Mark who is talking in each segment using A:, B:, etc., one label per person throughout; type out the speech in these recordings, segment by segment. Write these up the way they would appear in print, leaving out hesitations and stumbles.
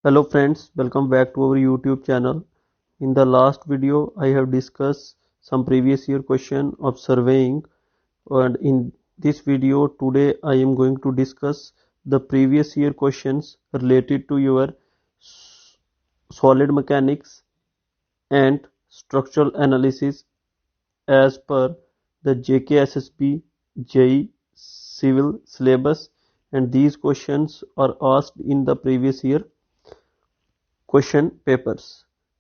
A: Hello friends, welcome back to our YouTube channel. In the last video, I have discussed some previous year question of surveying, and in this video today I am going to discuss the previous year questions related to your solid mechanics and structural analysis as per the JKSSB JEE civil syllabus, and these questions are asked in the previous year question papers.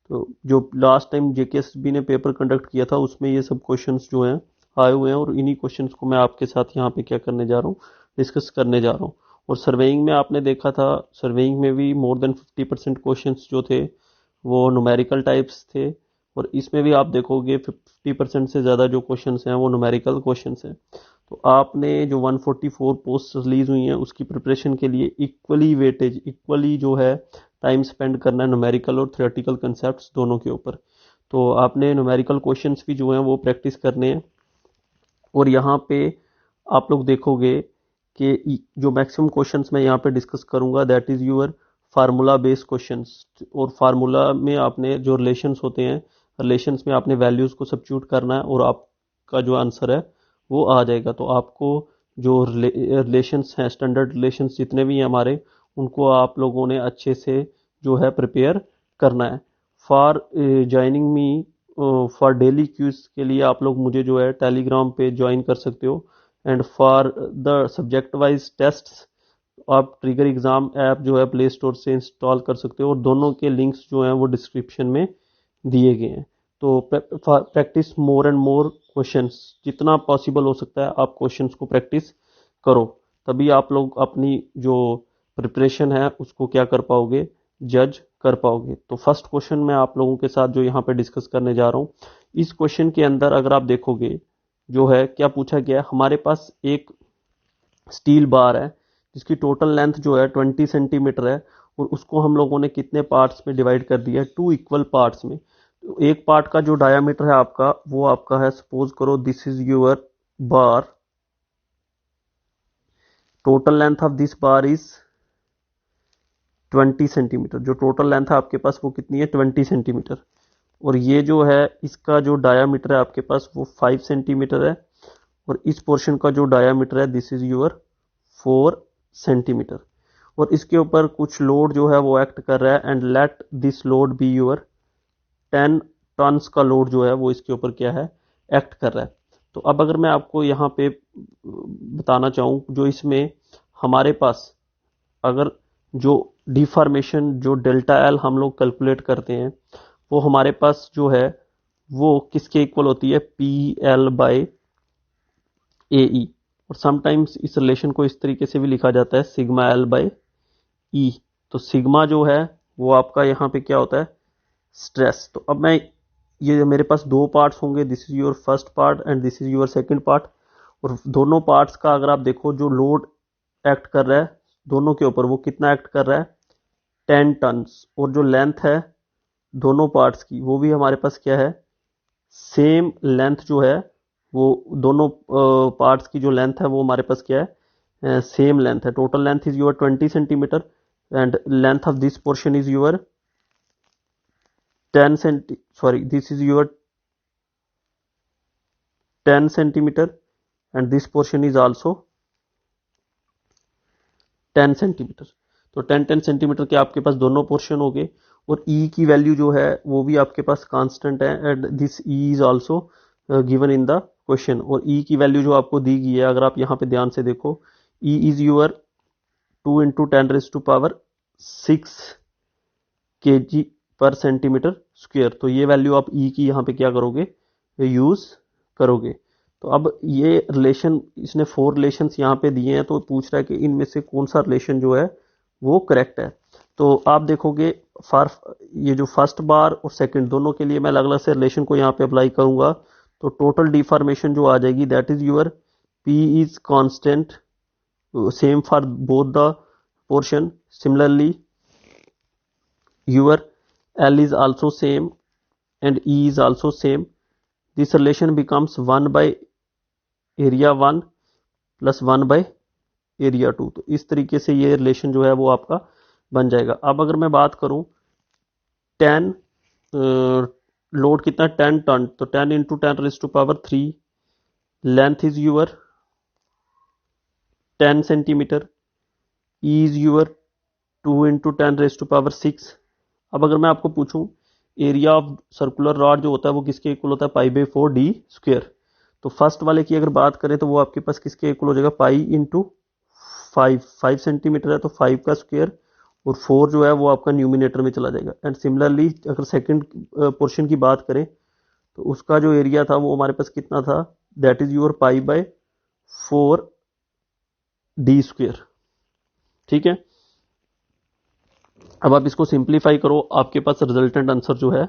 A: तो जो last time जेकेएसबी ने paper conduct किया था उसमें ये सब questions जो हैं आए हुए हैं, और इन्हीं क्वेश्चंस को मैं आपके साथ यहाँ पे क्या करने जा रहा हूँ, डिस्कस करने जा रहा हूँ। और सर्वेइंग में आपने देखा था, सर्वेइंग में भी मोर देन 50% क्वेश्चंस जो थे वो न्यूमेरिकल टाइप्स थे, और इसमें भी आप देखोगे 50% से ज़्यादा जो क्वेश्चंस हैं वो न्यूमेरिकल क्वेश्चंस हैं। तो आपने जो 144 पोस्ट रिलीज हुई हैं उसकी प्रिपरेशन के लिए इक्वली वेटेज, इक्वली जो है टाइम स्पेंड करना है न्यूमेरिकल और थ्योरेटिकल कंसेप्ट्स दोनों के ऊपर। तो आपने न्यूमेरिकल क्वेश्चंस भी जो हैं वो प्रैक्टिस करने हैं, और यहाँ पे आप लोग देखोगे कि जो मैक्सिमम क्वेश्चंस मैं यहाँ पे डिस्कस करूंगा that is your formula based questions. और फार्मूला में आपने जो रिलेशंस होते हैं, रिलेशंस में आपने वैल्यूज को सब्स्टिट्यूट करना है और आपका जो आंसर है वो आ जाएगा। तो आपको जो रिलेशंस हैं, स्टैंडर्ड रिलेशंस जितने भी हैं हमारे, उनको आप लोगों ने अच्छे से जो है प्रिपेयर करना है। For joining me for daily cues के लिए आप लोग मुझे जो है टेलीग्राम पे ज्वाइन कर सकते हो, and for the subject wise tests आप ट्रिगर एग्जाम ऐप जो है प्ले स्टोर से इंस्टॉल कर सकते हो, और दोनों के लिंक्स जो हैं वो डिस्क्रिप्शन में दिए गए हैं। तो practice more and more questions, जितना पॉसिबल हो सकता है आप क्वेश्चंस को प्रैक्टिस करो, तभी आप लोग अपनी जो प्रिपरेशन है उसको क्या कर पाओगे, जज कर पाओगे। तो फर्स्ट क्वेश्चन मैं आप लोगों के साथ जो यहाँ पे डिस्कस करने जा रहा हूँ, इस क्वेश्चन के अंदर अगर आप देखोगे जो है क्या पूछा गया है, हमारे पास एक स्टील बार है जिसकी टोटल लेंथ जो है 20 सेंटीमीटर है, और उसको हम लोगों ने कितने पार्ट्स में डिवाइड कर दिया है, 2 इक्वल पार्ट्स में। तो एक पार्ट का जो डायामीटर है आपका, वो आपका है, सपोज करो this is your bar, total length of this bar is 20 centimetre. जो टोटल लेंथ है आपके पास वो कितनी है, 20 सेंटीमीटर। और ये जो है इसका जो डायामीटर है आपके पास वो 5 सेंटीमीटर है, और इस पोर्शन का जो डायामीटर है दिस इज योर 4 सेंटीमीटर। और इसके ऊपर कुछ लोड जो है वो एक्ट कर रहा है, and let this load be your 10 tons का लोड जो है वो इसके ऊपर क्या है, एक्ट कर रहा है। तो अब अगर मैं आपको यहाँ पे बताना चाहूँ, जो इसमें हमारे पास अगर जो डिफॉर्मेशन जो डेल्टा एल हम लोग कैलकुलेट करते हैं, वो हमारे पास जो है वो किसके इक्वल होती है, पी एल बाय ए ई। और समटाइम्स इस रिलेशन को इस तरीके से भी लिखा जाता है सिग्मा एल बाय ई। तो सिग्मा जो है वो आपका यहाँ पे क्या होता है, स्ट्रेस। तो अब मैं, ये मेरे पास दो पार्ट्स होंगे, this is your first part and this is your second part. और दोनों पार्ट्स का अगर आप देखो जो लोड एक्ट कर रहा है दोनों के ऊपर, वो कितना एक्ट कर रहा है, 10 टन्स। और जो लेंथ है दोनों पार्ट्स की वो भी हमारे पास क्या है, सेम लेंथ जो है, वो दोनों पार्ट्स की जो लेंथ है वो हमारे पास क्या है, सेम लेंथ है। Total length is your 20 centimetre, and length of this portion is your 10 centi sorry this is your 10 centimetre, and this portion is also 10 centimetre. तो 10 सेंटीमीटर के आपके पास दोनों पोर्शन हो गए, और ई की वैल्यू जो है वो भी आपके पास कांस्टेंट है, and this E is also given in the question. और ई की वैल्यू जो आपको दी गई है, अगर आप यहाँ पे ध्यान से देखो, E is your 2 into 10⁻⁶ kg पर सेंटीमीटर स्क्वेयर। तो ये वैल्यू आप ई की यहाँ पे क्या करोगे, यूज करोगे। तो अब ये रिलेशन, इसने 4 रिलेशंस यहाँ पे दिए हैं, तो पूछ रहा है कि इनमें से कौन सा रिलेशन जो है वो करेक्ट है। तो आप देखोगे फॉर ये जो फर्स्ट बार और सेकंड दोनों के लिए मैं अलग अलग से रिलेशन को यहाँ पे अप्लाई करूंगा, तो टोटल डिफॉर्मेशन जो आ जाएगी that is your P is constant, same for both the portion. Similarly your L is also same and E is also same. This relation becomes 1 by area 1 plus 1 by area 2। तो इस तरीके से ये relation जो है वो आपका बन जाएगा। अब अगर मैं बात करूं 10 लोड कितना 10 टन, तो 10 into 10⁻³ length is your 10 centimetre, E is your 2 into 10⁻⁶। अब अगर मैं आपको पूछूं एरिया ऑफ सर्कुलर रॉड जो होता है वो किसके इक्वल होता है, π/4d²। तो फर्स्ट वाले की अगर बात करें तो वो आपके पास किसके इक्वल हो जाएगा, पाई इंटू 5 सेंटीमीटर है तो 5 का स्क्वायर, और 4 जो है वो आपका न्यूमिनेटर में चला जाएगा। एंड सिमिलरली अगर सेकंड पोर्शन की बात करें तो उसका जो एरिया था वो हमारे पास कितना था, दैट इज योर π/4d²। ठीक है, अब आप इसको सिंप्लीफाई करो, आपके पास रिजल्टेंट आंसर जो है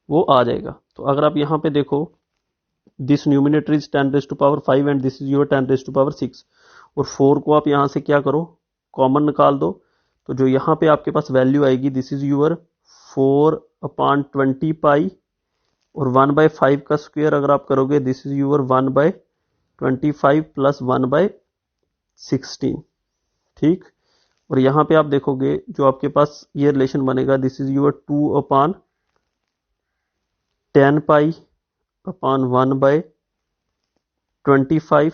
A: वो आ जाएगा। तो अगर आप यहां पे देखो this numerator is 10⁵ and this is your 10⁶, और 4 को आप यहां से क्या करो, कॉमन निकाल दो। तो जो यहां पे आपके पास वैल्यू आएगी दिस इज योर 4/20 पाई, और 1/5 का स्क्वायर अगर आप करोगे दिस इज योर 1/25 प्लस 1/16। ठीक, और यहां पे आप देखोगे जो आपके पास ये रिलेशन बनेगा this is your 2/10 pi upon 1/25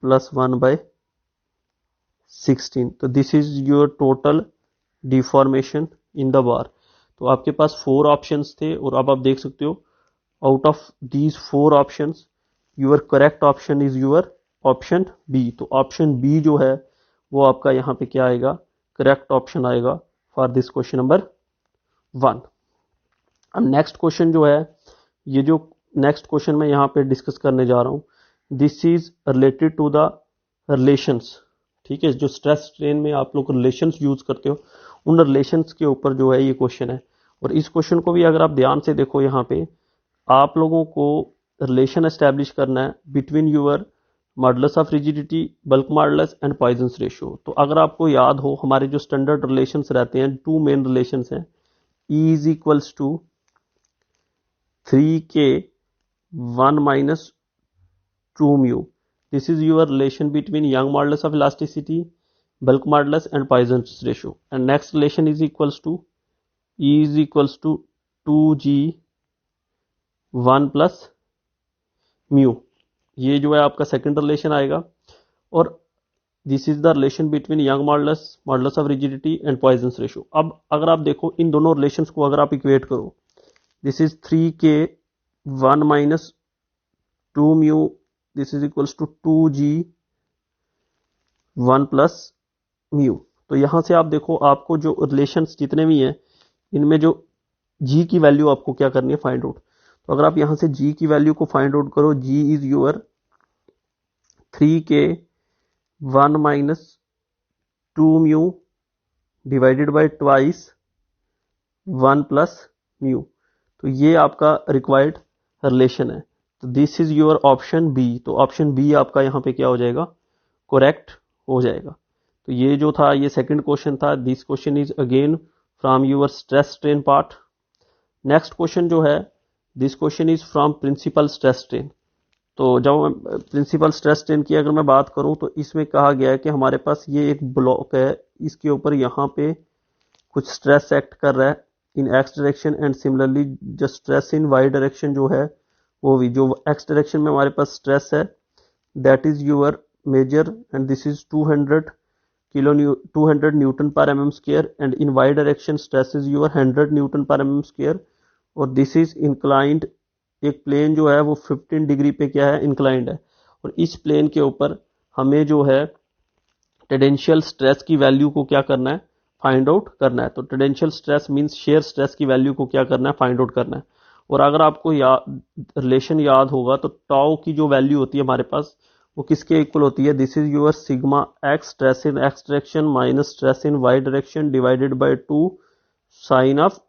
A: plus 1/16। तो this is your total deformation in the bar. तो आपके पास 4 ऑप्शंस थे, और अब आप देख सकते हो out of these 4 options your correct option is your option B. तो ऑप्शन बी जो है वो आपका यहाँ पे क्या आएगा, करेक्ट ऑप्शन आएगा फॉर दिस क्वेश्चन नंबर 1। अब नेक्स्ट क्वेश्चन जो है, ये जो नेक्स्ट क्वेश्चन मैं यहाँ पे डिस्कस करने जा रहा हूँ, this is related to the relations. ठीक है, जो स्ट्रेस स्ट्रेन में आप लोग रिलेशंस यूज करते हो उन रिलेशंस के ऊपर जो है ये क्वेश्चन है। और इस क्वेश्चन को भी अगर आप ध्यान से देखो, यहाँ पे आप लोगों को रिलेशन एस्टेब्लिश करना है between your modulus of rigidity, bulk modulus and Poisson's ratio. तो अगर आपको याद हो हमारे जो स्टैंडर्ड रिलेशंस रहते हैं, 2 मेन रिलेशंस हैं, E is equals to 3k1 - 2 mu। This is your relation between Young modulus of elasticity, bulk modulus and Poisson's ratio. And next relation is equals to E is equals to 2g1 plus mu। ये जो है आपका second relation आएगा। और this is the relation between Young modulus, modulus of rigidity and Poisson's ratio. अब अगर आप देखो इन दोनों रिलेशंस को अगर आप इक्वेट करो, this is 3k1 - 2 mu, this is equals to 2g1 plus mu. तो यहां से आप देखो आपको जो रिलेशंस जितने भी हैं इनमें जो g की वैल्यू आपको क्या करनी है, फाइंड आउट। तो अगर आप यहां से g की वैल्यू को फाइंड आउट करो, g is your 3k1 - 2 mu divided by twice 1 plus mu. तो ये आपका रिक्वायर्ड रिलेशन है। तो this is your option B. तो ऑप्शन बी आपका यहाँ पे क्या हो जाएगा, करेक्ट हो जाएगा। तो ये जो था ये सेकंड क्वेश्चन था। This question is again from your stress strain part. Next question जो है, this question is from principal stress strain. तो जब प्रिंसिपल स्ट्रेस स्ट्रेन की अगर मैं बात करूं तो इसमें कहा गया है कि हमारे पास ये एक ब्लॉक है, इसके ऊपर यहाँ पे कुछ स्ट्रेस एक्ट कर रहा है in x direction, and similarly जो स्ट्रेस इन वाई डायरेक्शन जो है वो भी, जो एक्स डायरेक्शन में हमारे पास स्ट्रेस है that is your major, and this is 200 newton per mm square, and in y direction stress is your 100 newton per mm square, और दिस इज इंक्लाइंड। एक प्लेन जो है वो 15 डिग्री पे क्या है, इंक्लाइंड है, और इस प्लेन के ऊपर हमें जो है टेंजेंशियल स्ट्रेस की वैल्यू को क्या करना है, फाइंड आउट करना है। तो tangential stress means shear stress की वैल्यू को क्या करना है, फाइंड आउट करना है। और अगर आपको रिलेशन याद होगा तो टाउ की जो वैल्यू होती है हमारे पास वो किसके इक्वल होती है, this is your sigma x stress in x direction minus stress in y direction divided by 2 sine of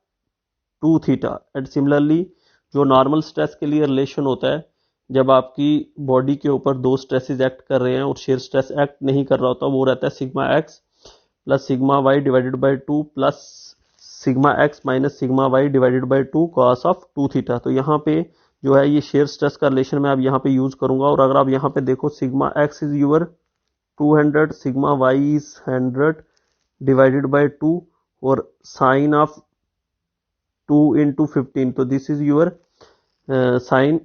A: 2 theta. And similarly जो नॉर्मल स्ट्रेस के लिए रिलेशन होता है, जब आपकी बॉडी के ऊपर 2 स्ट्रेसेस एक्ट कर रहे हैं और शेयर स्ट्रेस एक्ट नहीं कर रहा होता, वो रहता है sigma x plus sigma y divided by 2 plus sigma x minus sigma y divided by 2 cos of 2 theta. तो यहाँ पे जो है ये शेयर स्ट्रेस का रिलेशन मैं अब यहाँ पे यूज करूंगा। और अगर आप यहाँ पे देखो sigma x is your 200, sigma y is 100 divided by 2, और साइन ऑफ 2 into 15, तो this is your sine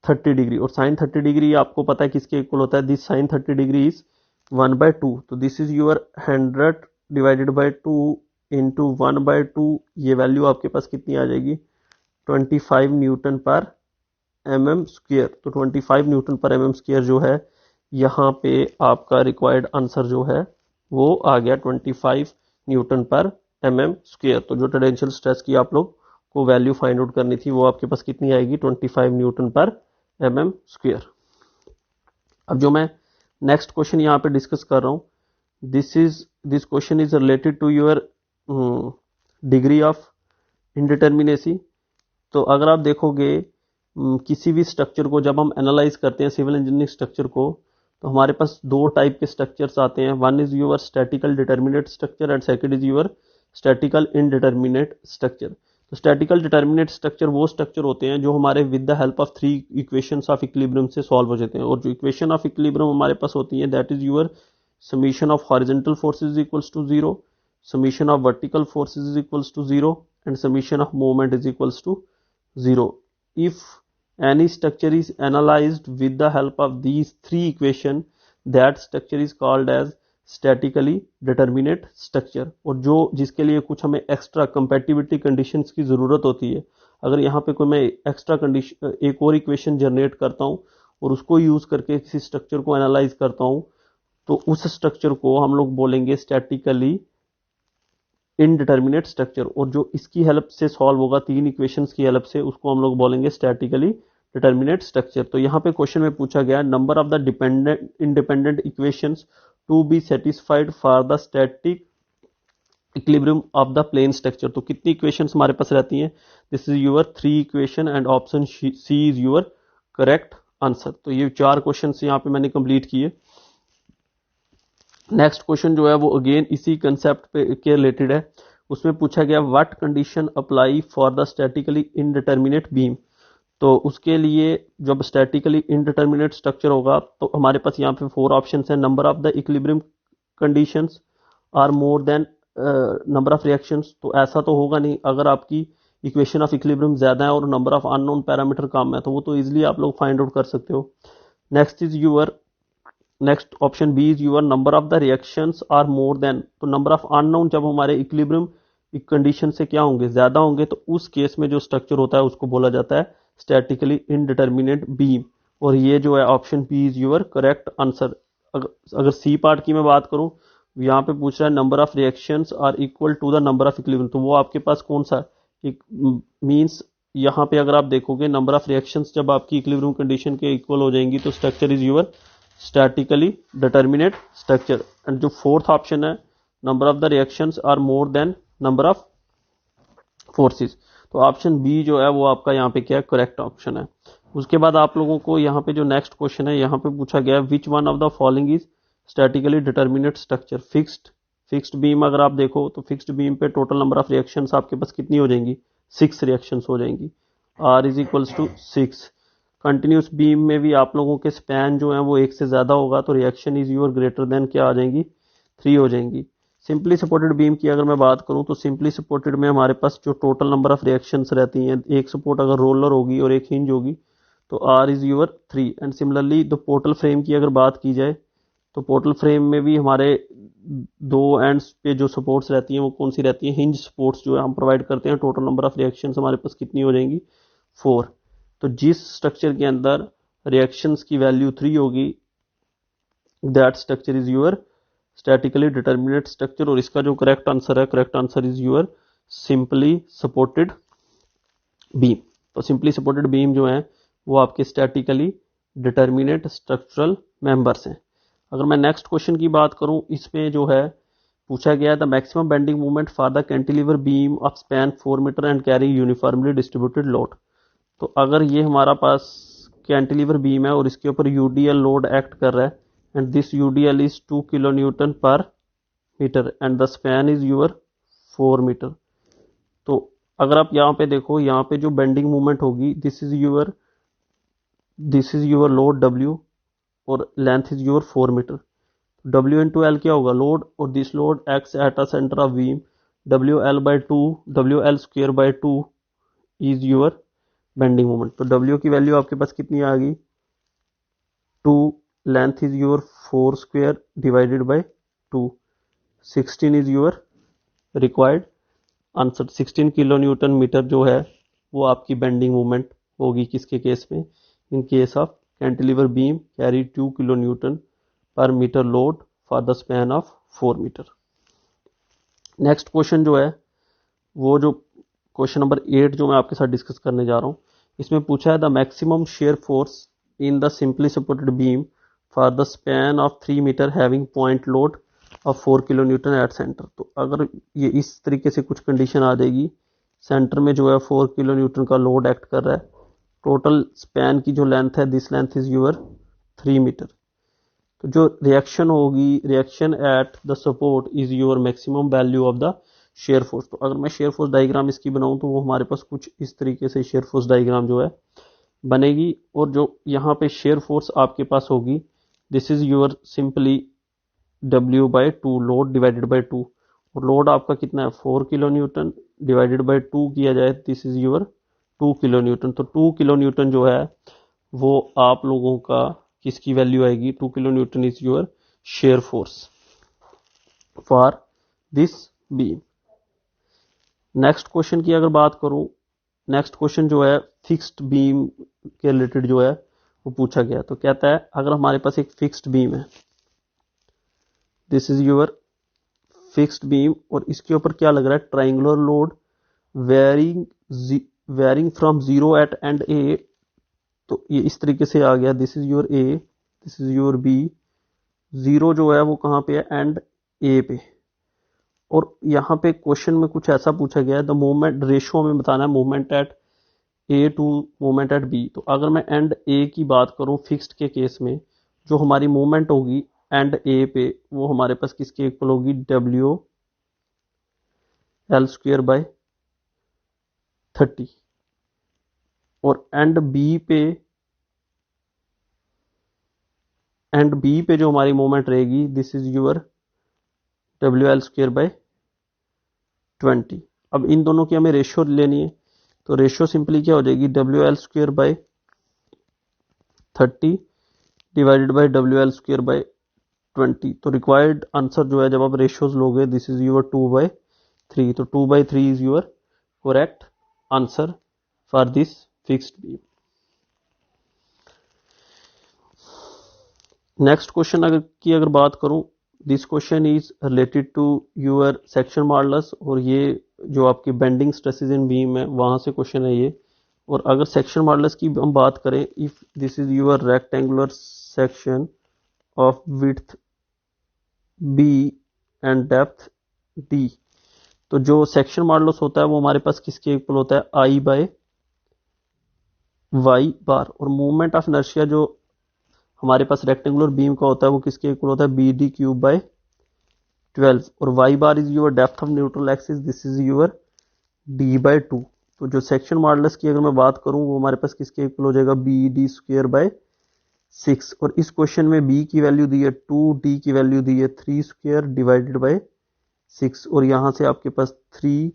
A: 30 degree, और साइन 30 डिग्री आपको पता है किसके इक्वल होता है, दिस साइन 30 डिग्री इज 1/2, तो this is your 100 divided by 2 into 1/2, ये वैल्यू आपके पास कितनी आ जाएगी, 25 न्यूटन पर mm स्क्वेयर। तो 25 न्यूटन पर mm स्क्वेयर जो है, यहाँ पे आपका रिक्वायर्ड आंसर जो है वो आ गया 25 न्यूटन पर mm स्क्वेयर। तो जो टेंजेंशियल स्ट्रेस की आप लोग को वैल्यू फाइंड आउट करनी थी, वो आपके पास कितनी आएगी, 25 न्यूटन पर mm स्क्वेयर। अब जो मैं नेक्स्ट क्वेश्चन यहाँ पे डिस्कस कर रहा हूँ, this question is related to your degree of indeterminacy. तो अगर आप देखोगे किसी भी स्ट्रक्चर को जब हम एनालाइज करते हैं, सिविल इंजीनियरिंग स्ट्रक्चर को, तो हमारे पास दो टाइप के स्ट्रक्चर्स आते हैं। One is your statistical determinate structure and second is your statistical indeterminate structure. तो स्टैटिकल डिटर्मिनेट स्ट्रक्चर वो स्ट्रक्चर होते हैं जो हमारे with the help of 3 equations of equilibrium से सॉल्व हो जाते हैं। और जो इक्वेशन ऑफ इक्विलिब्रियम हमारे पास होती है, that is your summation of horizontal forces is equals to 0, summation of vertical forces is equals to 0 and summation of moment is equals to 0. If any structure is analyzed with the help of these 3 equations, that structure is called as statically determinate structure. और जो जिसके लिए कुछ हमें extra compatibility conditions की ज़रूरत होती है, अगर यहाँ पे कोई मैं एक्स्ट्रा कंडीशन एक और इक्वेशन जनरेट करता हूँ और उसको यूज़ करके किसी स्ट्रक्चर को एनालाइज करता हूँ, तो उस स्ट्रक्चर को हम लोग बोलेंगे स्टैटिकली इनडिटर्मिनेट स्ट्रक्चर। और जो इसकी हेल्प से सॉल्व होगा 3 इक्वेशंस की हेल्प से, उसको हम लोग बोलेंगे स्टैटिकली डिटर्मिनेट स्ट्रक्चर। तो यहाँ पे क्वेश्चन में पूछा गया number of the dependent independent equations to be satisfied for the static equilibrium of the plane structure. तो कितनी इक्वेशंस हमारे पास रहती हैं, this is your 3 equation and option C is your correct answer. तो ये 4 क्वेश्चन यहाँ पे मैंने कंप्लीट किए। नेक्स्ट क्वेश्चन जो है वो अगेन इसी कंसेप्ट पे के रिलेटेड है। उसमें पूछा गया what condition apply for the statically indeterminate beam. तो उसके लिए जब स्टैटिकली इनडिटर्मिनेट स्ट्रक्चर होगा, तो हमारे पास यहाँ पे 4 ऑप्शंस हैं। Number of the equilibrium conditions are more than number of reactions. तो ऐसा तो होगा नहीं, अगर आपकी इक्वेशन ऑफ इक्विलिब्रियम ज्यादा है और नंबर ऑफ अननोन पैरामीटर कम है, तो वो तो इजिली आप लोग फाइंड आउट कर सकते हो। Next option B is your number of the reactions are more than. तो नंबर ऑफ अननोन जब हमारे इक्विलिब्रियम कंडीशन से क्या होंगे, ज्यादा होंगे, तो उस केस में जो स्ट्रक्चर होता है उसको बोला जाता है स्टैटिकली इनडिटर्मिनेट बीम। और ये जो है option B is your correct answer. अगर सी पार्ट की मैं बात करूं, यहाँ पे पूछ रहा है number of reactions are equal to the number of equilibrium. तो वो आपके पास कौन सा मींस, यहाँ पे अगर आप देखोगे नंबर ऑफ रिएक्शंस जब आपकी इक्विलिब्रियम कंडीशन के इक्वल हो जाएंगी, तो structure is your statically determinate structure. And जो फोर्थ ऑप्शन है, number of the reactions are more than number of forces, तो ऑप्शन बी जो है वो आपका यहाँ पे क्या करेक्ट ऑप्शन है। उसके बाद आप लोगों को यहाँ पे जो नेक्स्ट क्वेश्चन है, यहाँ पे पूछा गया which one of the following is statically determinate structure. Fixed beam अगर आप देखो, तो फिक्स्ड बीम पे टोटल नंबर ऑफ रिएक्शंस आपके पास कितनी हो जाएंगी, 6 रिएक्शंस हो जाएंगी, R is equals to 6। Continuous beam में भी आप लोगों के स्पैन जो है वो 1 से ज्यादा होगा, तो reaction is your greater than क्या आ जाएंगी, 3 हो जाएंगी। सिंपली सपोर्टेड बीम की अगर मैं बात करूं, तो सिंपली सपोर्टेड में हमारे पास जो टोटल नंबर ऑफ रिएक्शंस रहती हैं, एक सपोर्ट अगर रोलर होगी और एक हिंज होगी, तो R is your 3। And similarly the portal frame की अगर बात की जाए, तो पोर्टल फ्रेम में भी हमारे 2 एंड्स पे जो सपोर्ट्स रहती हैं वो कौन सी रहती हैं, हिंज सपोर्ट्स जो है हम प्रोवाइड करते हैं। टोटल नंबर ऑफ रिएक्शंस हमारे पास कितनी हो जाएंगी, 4। तो जिस स्ट्रक्चर के अंदर रिएक्शंस की वैल्यू 3 होगी, that structure is your statically determinate structure. और इसका जो करेक्ट आंसर है, correct answer is your simply supported beam. तो सिंपली सपोर्टेड बीम जो है वो आपके स्टैटिकली डिटर्मिनेट स्ट्रक्चरल मेंबर्स हैं। अगर मैं नेक्स्ट क्वेश्चन की बात करूं, इसमें जो है पूछा गया the maximum bending movement for the cantilever beam of span 4 meter and carry uniformly distributed load. तो अगर ये हमारा पास कैंटिलीवर बीम है और इसके ऊपर यूडीएल लोड एक्ट कर रहा है, and this UDL is 2 kilo newton per metre and the span is your 4 metre. तो अगर आप यहाँ पे देखो, यहाँ पे जो बेंडिंग मूवमेंट होगी, this is your load W और length is your 4 metre. W into L क्या होगा, लोड, और this load acts at a centre of beam WL square by 2 is your bending moment. तो W की value आपके पास कितनी आ गई, 2, length is your 4 square divided by 2, 16 इज योर required answer. 16 kilo newton meter जो है वो आपकी बेंडिंग मोमेंट होगी किसके केस में, in case of cantilever beam carry 2 kilo newton per metre load for the span of 4 metre. Next question जो है वो जो क्वेश्चन नंबर 8 जो मैं आपके साथ डिस्कस करने जा रहा हूँ, इसमें पूछा है the maximum shear force in the simply supported beam for the span of 3 meter having point load of 4 kilo newton at centre. तो अगर ये इस तरीके से कुछ कंडीशन आ जाएगी, सेंटर में जो है 4 किलो न्यूटन का लोड एक्ट कर रहा है, टोटल स्पैन की जो लेंथ है this length is your 3 meter. तो जो रिएक्शन होगी, reaction at the support is your maximum value of the shear force. तो अगर मैं शेयर फोर्स डायग्राम इसकी बनाऊं तो वो हमारे पास कुछ इस तरीके से शेयर फोर्स डायग्राम जो है बनेगी, और जो यहाँ पे शेयर फोर्स आपके पास होगी this is your simply W/2 load divided by 2, और लोड आपका कितना है 4 किलो न्यूटन डिवाइडेड बाय 2 किया जाए this is your 2 kilo Newton. तो 2 किलो न्यूटन जो है वो आप लोगों का किसकी वैल्यू आएगी, 2 kilo Newton is your shear force for this beam. Next question की अगर बात करूं, नेक्स्ट क्वेश्चन जो है फिक्स्ड बीम के रिलेटेड जो है वो पूछा गया। तो कहता है अगर हमारे पास एक फिक्स्ड बीम है, this is your fixed beam, और इसके ऊपर क्या लग रहा है triangular load varying from 0 at end A. तो ये इस तरीके से आ गया, this is your A, this is your B, 0 जो है वो कहाँ पे है एंड ए पे। और यहाँ पे क्वेश्चन में कुछ ऐसा पूछा गया है द मोमेंट रेशियो हमें बताना है moment at A to moment at B. तो अगर मैं एंड ए की बात करूं फिक्स्ड के केस में, जो हमारी मोमेंट होगी एंड ए पे वो हमारे पास किसके इक्वल होगी, WL स्क्वायर बाय 30, और एंड बी पे जो हमारी मोमेंट रहेगी this is your WL square bye 20। अब इन दोनों की हमें रेशियो लेनी है, तो रेशियो सिंपली क्या हो जाएगी WL square bye 30 divided by WL square bye 20। तो रिक्वायर्ड आंसर जो है जब आप रेशियोज लोगे दिस इज योर 2/3। तो 2/3 is your correct answer for this fixed beam. Next question अगर बात करूं, this question is related to your section modulus, और ये जो आपकी बेंडिंग स्ट्रेसेस इन बीम है वहां से क्वेश्चन है ये। और अगर सेक्शन मॉडुलस की हम बात करें, if this is your rectangular section of width B and depth D, तो जो सेक्शन मॉडुलस होता है वो हमारे पास किसके इक्वल होता है I/y बार, और मूवमेंट ऑफ इनर्शिया जो हमारे पास रेक्टेंगुलर बीम का होता है वो किसके इक्वल होता है BD³/12, और y bar is your depth of neutral axis this is your D/2। तो जो सेक्शन मॉडुलस की अगर मैं बात करूं वो हमारे पास किसके इक्वल हो जाएगा BD²/6, और इस क्वेश्चन में B की वैल्यू दी है 2, D की वैल्यू दी है 3 स्क्वायर डिवाइडेड बाय 6, और यहां से आपके पास 3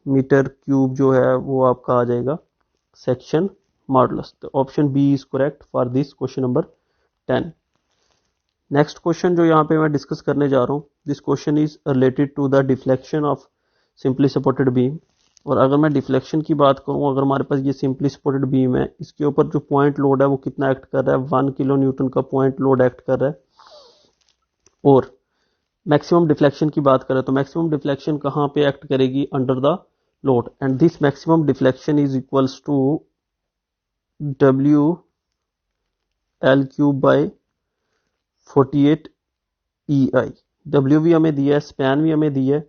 A: मीटर क्यूब जो है वो आपका आ जाएगा सेक्शन मॉडुलस। तो option B is correct for this question number 10। Next question जो यहाँ पे मैं डिस्कस करने जा रहा हूँ, this question is related to the deflection of simply supported beam. और अगर मैं डिफ्लेक्शन की बात करूँ, अगर हमारे पास ये सिंपली सपोर्टेड बीम है, इसके ऊपर जो पॉइंट लोड है वो कितना एक्ट कर रहा है, 1 किलो न्यूटन का पॉइंट लोड एक्ट कर रहा है। और मैक्सिमम डिफ्लेक्शन की बात करें तो मैक्सिमम डिफ्लेक्शन कहाँ पे एक्ट करेगी, under the load, and this maximum deflection is equals to WL³/48 EI। W भी हमें दिया है, स्पैन भी हमें दिया है,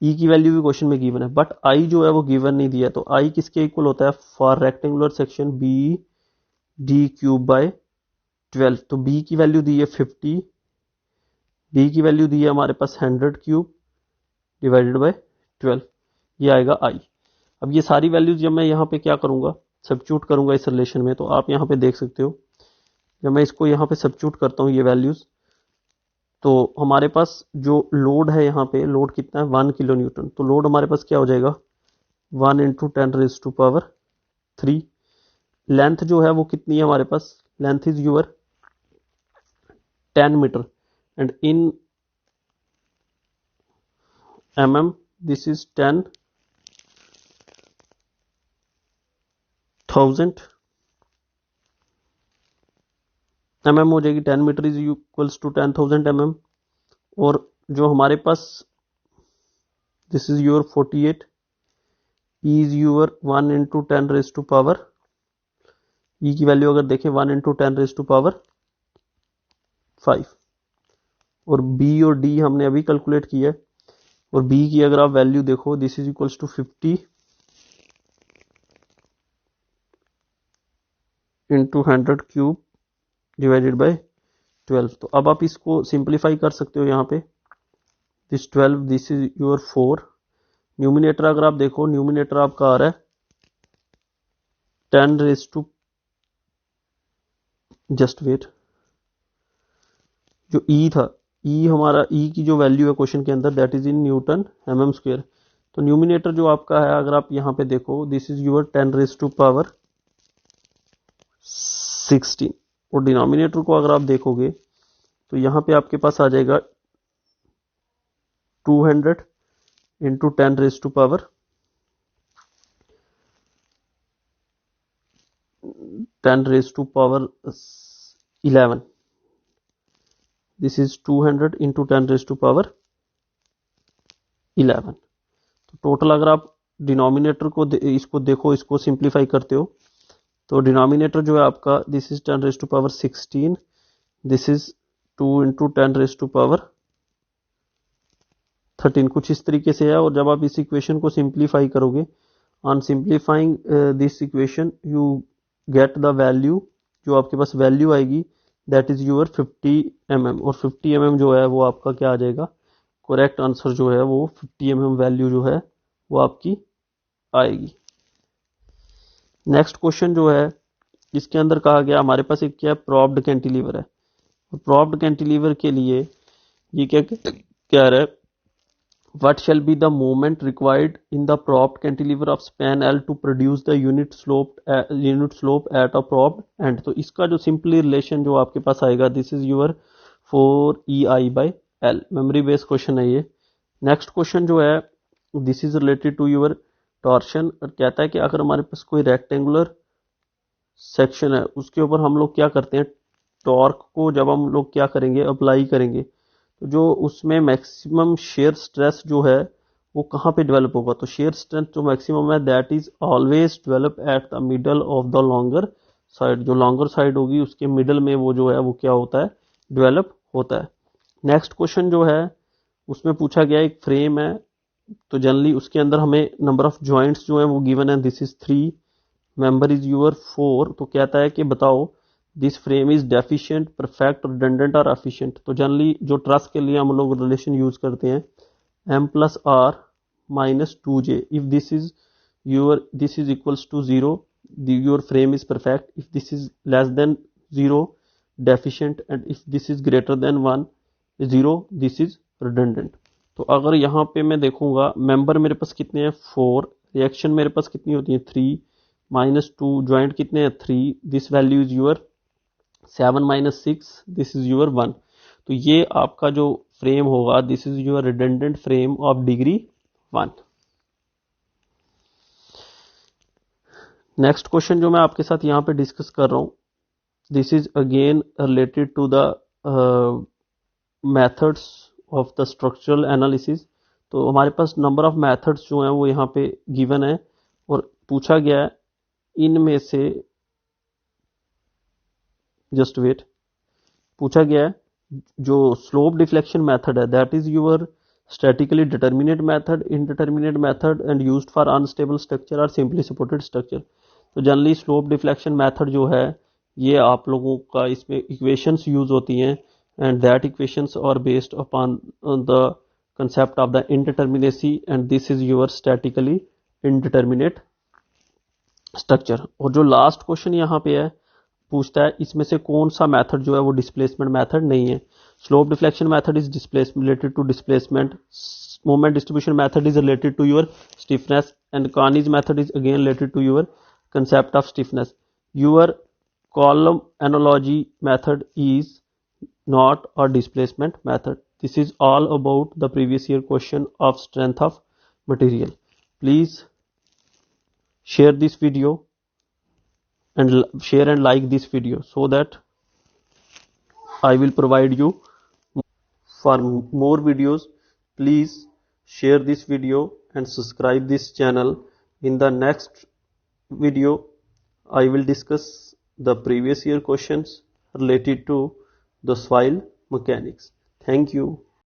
A: E की वैल्यू भी क्वेश्चन में गिवन है, बट I जो है वो गिवन नहीं दिया। तो I किसके इक्वल होता है, फॉर रेक्टेंगुलर सेक्शन BD³/12। तो B की वैल्यू दी है 50, D की वैल्यू दी है हमारे पास 100³ डिवाइडेड बाय 12, ये आएगा I। अब ये सारी वैल्यूज जब मैं यहाँ पे क्या करूंगा, सब्स्टिट्यूट करूंगा इस रिलेशन में, तो आप यहाँ पे देख सकते हो जब मैं इसको यहाँ पे सब्स्टिट्यूट करता हूँ ये वैल्यूज, तो हमारे पास जो लोड है यहाँ पे, लोड कितना है 1 किलो न्यूटन, तो लोड हमारे पास क्या हो जाएगा 1 × 10⁻³ लेंथ जो है वो कितनी है हमारे पास, length is your 10 metre and in mm this is 10,000 mm हो जाएगी, 10 metre is equals to 10,000 mm। और जो हमारे पास this is your 48 is your 1 × 10⁻⁵ E की वैल्यू अगर देखें 1 × 10⁵5 और बी और डी हमने अभी कैलकुलेट किया है। और बी की अगर आप वैल्यू देखो this is equals to 50 × 100³ divided by 12। तो अब आप इसको सिंप्लीफाई कर सकते हो यहाँ पे, this 12 this is your 4, numerator अगर आप देखो न्यूमिनेटर आपका आ रहा है 10⁻, जस्ट वेट, जो ई था, ई हमारा ई की जो वैल्यू है क्वेश्चन के अंदर that is in newton mm²। तो न्यूमिनेटर जो आपका है अगर आप यहाँ पे देखो दिस इज योर 10⁻16 और डिनोमिनेटर को अगर आप देखोगे तो यहाँ पे आपके पास आ जाएगा 200 × 10⁻11। This is 200 × 10⁻11। तो टोटल अगर आप डिनोमिनेटर को इसको देखो, इसको सिंप्लीफाई करते हो तो डिनोमिनेटर जो है आपका दिस इज 10⁻16, दिस इज 2 × 10⁻13 कुछ इस तरीके से है। और जब आप इस इक्वेशन को सिंप्लीफाई करोगे, on simplifying this equation you get the value, जो आपके पास वैल्यू आएगी दैट इज योर 50 mm। और 50 mm जो है वो आपका क्या आ जाएगा, करेक्ट आंसर जो है वो 50 mm वैल्यू जो है वो आपकी आएगी। नेक्स्ट क्वेश्चन जो है इसके अंदर कहा गया हमारे पास एक क्या प्रॉप्ड कैंटिलीवर है, और प्रॉप्ड कैंटिलीवर के लिए ये क्या कह रहा है, what shall be the moment required in the propped cantilever of span L to produce the unit slope at a propped end। तो इसका जो सिंपली रिलेशन जो आपके पास आएगा this is your 4EI/L, memory based question है ये। Next question जो है this is related to your torsion, और कहता है कि अगर हमारे पास कोई रेक्टेंगुलर सेक्शन है उसके ऊपर हम लोग क्या करते हैं, टॉर्क को जब हम लोग क्या करेंगे अप्लाई करेंगे तो जो उसमें मैक्सिमम शेयर स्ट्रेस जो है वो कहाँ पे डेवलप होगा, तो शेयर स्ट्रेंथ जो मैक्सिमम है that is always develop at the middle of the longer side, जो लॉन्गर साइड होगी उसके मिडल में वो जो है वो क्या होता है, डेवलप होता है। नेक्स्ट क्वेश्चन जो है उसमें पूछा गया एक फ्रेम है, तो जनरली उसके अंदर हमें नंबर ऑफ जॉइंट्स जो है वो गिवन है this is 3, member is your 4। तो कहता है कि बताओ this frame is deficient, perfect, redundant और एफिशिएंट। तो जनरली जो ट्रस के लिए हम लोग रिलेशन यूज करते हैं M+R - 2J, if this is equals to 0 your frame is perfect, if this is less than 0 deficient, and if this is greater than 0 this is redundant. तो अगर यहाँ पे मैं देखूंगा मेंबर मेरे पास कितने हैं 4, रिएक्शन मेरे पास कितनी होती है 3 -2, ज्वाइंट कितने हैं 3, this value is your 7 - 6 this is your 1। तो ये आपका जो फ्रेम होगा this is your redundant frame of degree 1। Next question जो मैं आपके साथ यहाँ पे डिस्कस कर रहा हूँ this is again related to the methods of the structural analysis. तो हमारे पास नंबर ऑफ मेथड्स जो हैं वो यहाँ पे गिवन है और पूछा गया है इनमें से, जस्ट वेट, पूछा गया है जो स्लोप डिफ्लेक्शन मेथड है that is your statically determinate method, indeterminate method and used for unstable structure और सिंपली सपोर्टेड स्ट्रक्चर। तो जनरली स्लोप डिफ्लेक्शन मेथड जो है ये आप लोगों का इसमें इक्वेशंस यूज होती हैं and that equations are based upon the concept of the indeterminacy and this is your statically indeterminate structure. और जो लास्ट क्वेश्चन यहाँ पे है पूछता है इसमें से कौन सा मेथड जो है वो डिस्प्लेसमेंट मेथड नहीं है। Slope deflection method is related to displacement. Moment distribution method is related to your stiffness, and Carney's method is again related to your concept of stiffness. Your column analogy method is not a displacement method. This is all about the previous year question of strength of material. Please share this video and share and like this video so that I will provide you for more videos. Please share this video and subscribe this channel. In the next video I will discuss the previous year questions related to the soil mechanics. Thank you.